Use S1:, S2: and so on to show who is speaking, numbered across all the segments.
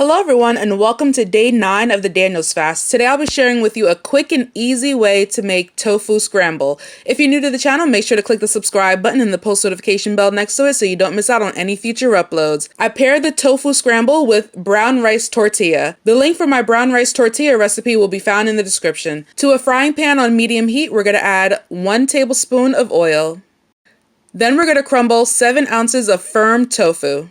S1: Hello everyone and welcome to day 9 of the Daniel's fast. Today I'll be sharing with you a quick and easy way to make tofu scramble. If you're new to the channel, make sure to click the subscribe button and the post notification bell next to it so you don't miss out on any future uploads. I paired the tofu scramble with brown rice tortilla. The link for my brown rice tortilla recipe will be found in the description. To a frying pan on medium heat, we're going to add 1 tablespoon of oil. Then we're going to crumble 7 ounces of firm tofu.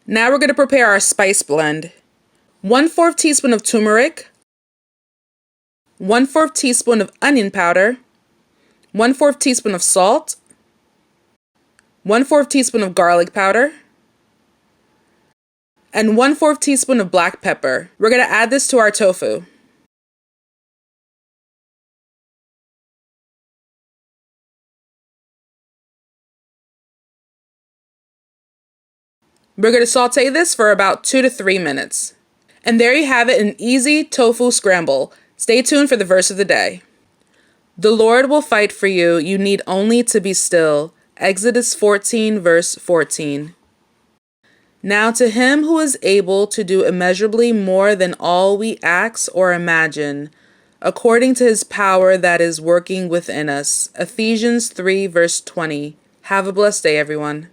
S1: Now we're going to prepare our spice blend. 1/4 teaspoon of turmeric, 1/4 teaspoon of onion powder, 1/4 teaspoon of salt, 1/4 teaspoon of garlic powder, and 1/4 teaspoon of black pepper. We're going to add this to our tofu. We're going to saute this for about 2 to 3 minutes. And there you have it, an easy tofu scramble. Stay tuned for the verse of the day. The Lord will fight for you. You need only to be still. Exodus 14 verse 14. Now to him who is able to do immeasurably more than all we ask or imagine, according to his power that is working within us. Ephesians 3 verse 20. Have a blessed day, everyone.